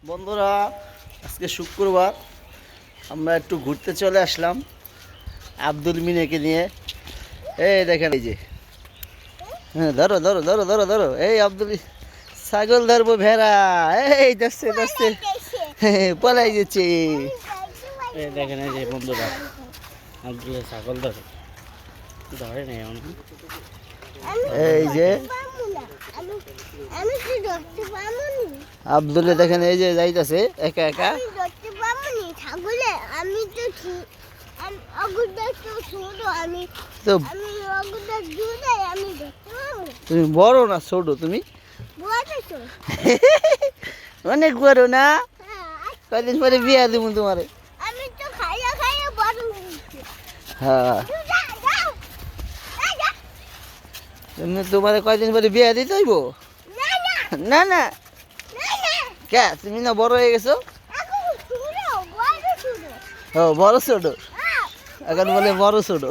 বন্ধুরা, আজকে শুক্রবার আমরা একটু ঘুরতে চলে আসলাম আব্দুল মিনাকে নিয়ে। এই দেখেন, এই যে হ্যাঁ, ধরো ধরো ধরো ধরো ধরো, এই আব্দুল ছাগল ধরবো, ভেড়া এই দেখছে দেখছে পলাই যাচ্ছে। এই দেখেন, এই যে বন্ধুরা আব্দুল ছাগল ধরে ধরে নেই এমন। এই যে আব্দুলে দেখেন, এই যে যাইতেছে একা একা। তুমি বড় না ছোট? তুমি অনেক বড় না? কয়দিন পরে বিয়া দিব তোমারে। হ্যাঁ, তোমার কয়দিন পরে বিয়া দিতে হইব। না না, কে তুমি না বড় হয়ে গেছো? ও বড় ছোট, এখন বলে বড় ছোট।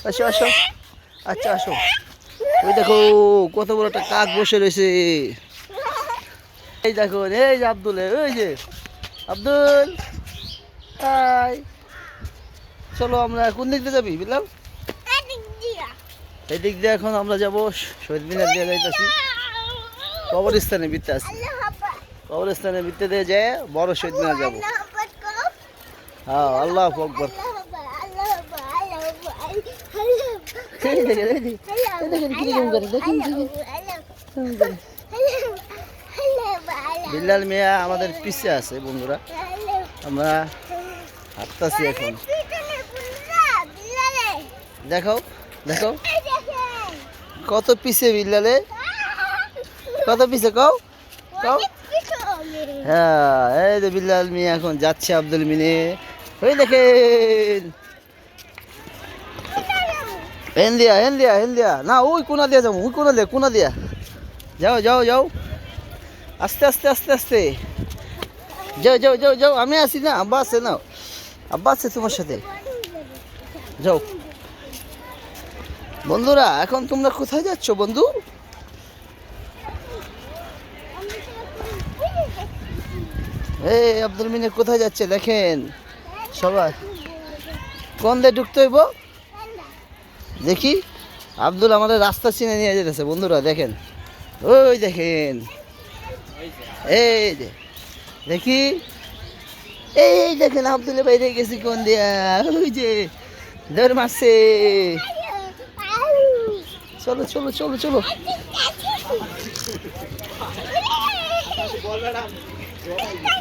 আসো আসো, আচ্ছা আসো। ওই দেখো কত বড় একটা কাক বসে রয়েছে। এই দেখো, এই যে আব্দুল, ওই যে আব্দুল, হাই। চলো আমরা কোন দিক দিয়ে যাবি বিল্লাল? এই দিক দিয়ে এখন আমরা যাবো শহীদ মিনার দিয়ে যাইতেছি। কবরস্থানে বৃত্তে আছি, কবরস্থানে বৃত্তে দিয়ে যায় বড় শহীদ মিনার যাবো। হ্যাঁ, আল্লাহ আকবার। বিল্লাল মিয়া আমাদের পিছে আছে বন্ধুরা, আমরা হাঁটতেছি এখন। দেখো দেখো কত পিছে বিল্লালে, কত পিছে কও কও। হ্যাঁ, এই যে বিল্লাল মিয়া এখন যাচ্ছে আব্দুল মিনে। ওই দেখেন, হেন্দিয়া হেন্দিয়া হেন্দিয়া না, ওই কোনা দিয়া যাবো, ওই কোনা দিয়া, কোনা দিয়া যাও যাও যাও, আস্তে আস্তে আস্তে আস্তে যাও যাও যাও যাও। আমি আসি না, আব্বা আছে না, আব্বা আছে তোমার সাথে, যাও। বন্ধুরা, এখন তোমরা কোথায় যাচ্ছ বন্ধু? এই আব্দুল মিনে কোথায় যাচ্ছে দেখেন সবাই। কোন দিয়ে ঢুকতে হইব দেখি। আব্দুল আমাদের রাস্তা চিনে নিয়ে যেতেছে বন্ধুরা, দেখেন ওই দেখেন, এই যে দেখি, এই দেখেন আব্দুলের বাইরে গেছি কোন দিয়া, ওই যে দৌড় মারছে। চলো চলো চলো চলো।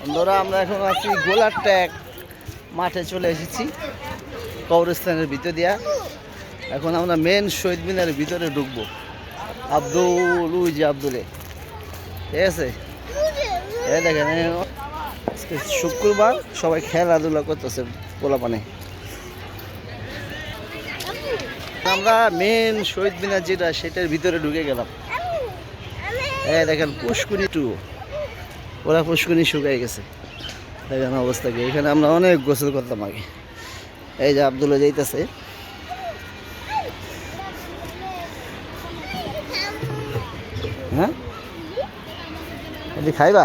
বন্ধুরা, আমরা এখন আছি গোলার ট্যাগ মাঠে চলে এসেছি কবরস্থানের ভিতর দিয়া। এখন আমরা মেন শহীদ মিনারের ভিতরে ঢুকবো। আব্দুল, ওই যে আব্দুলে, ঠিক আছে। এই দেখেন, শুক্রবার সবাই খেলাধুলা করতেছে পোলাপানে। আমরা মেন শহীদ মিনার যেটা, সেটার ভিতরে ঢুকে গেলাম। এই দেখেন পুষ্কুনি টু, ওরা পুষ্কুনি শুকাই গেছে, দেখেন অবস্থা কি। এখানে আমরা অনেক গোসল করতাম আগে। এই যে আব্দুল যাইতেছে। হ্যাঁ, এটি খাইবা?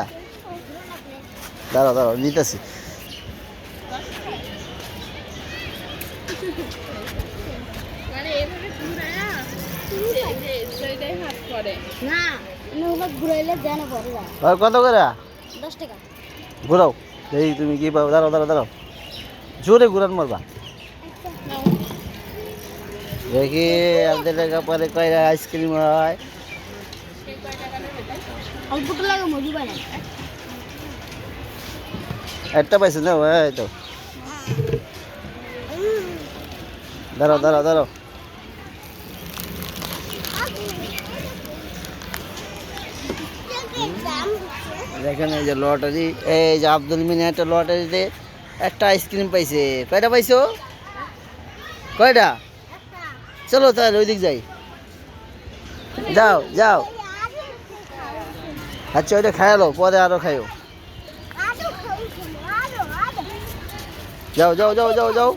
দাঁড়াও দাঁড়াও, দিতেছি। কত করে? 10 টাকা। ঘুরাও, এই তুমি কি পাবো? দাঁড়াও দাঁড়াও দাঁড়াও, জোরে ঘুরান মারবা। দেখি আমাদের টাকা পরে কয়টা আইসক্রিম হয়। একটা পাইছে না? এই তো, দাঁড়াও দাঁড়াও দাঁড়াও। দেখেন এই যে লটারি, এই যে আব্দুল মিনা একটা লটারিতে একটা আইসক্রিম পাইছে। কয়টা পাইছো? কয়টা? চলো তাহলে ওই দিক যাই, যাও যাও। আচ্ছা, ওইটা খায়ালো, পরে আরো খাইও। যাও যাও যাও যাও যাও।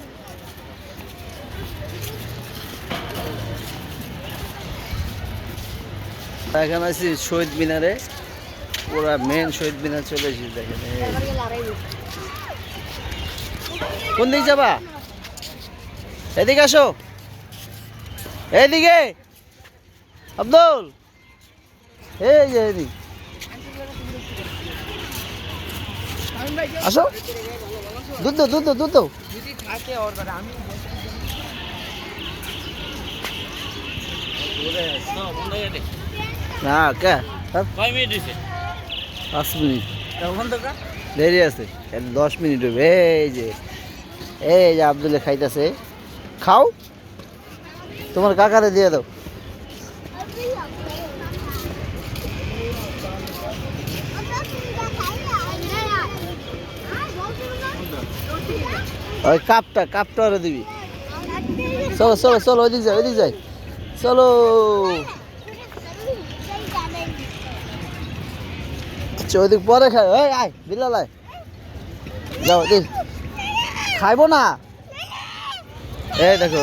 এখন আছি শহীদ মিনারে। পুরা মেন শহীদ মিনার চলে এসেছি দেখেন এই। কোন দিকে যাবা? এদিকে আসো, এইদিকে আব্দুল, এই যে এদিকে আসো। দুধ দাও, দুধ দাও, দুধ দাও। না কে 5 মিনিট দেরি আছে, 10 মিনিট হবে। এই যে আব্দুলে খাইতেছে, খাও, তোমার কাকারে দিয়ে দাও। ওই কাপটা আরে দিবি। চলো চলো চলো, ওইদিক যাই, ওইদিক যাই, চলো। ওইদিক পরে খাই। ওই আয় বিলাল আয়, যাও দেখ, খাইবো না। এই দেখো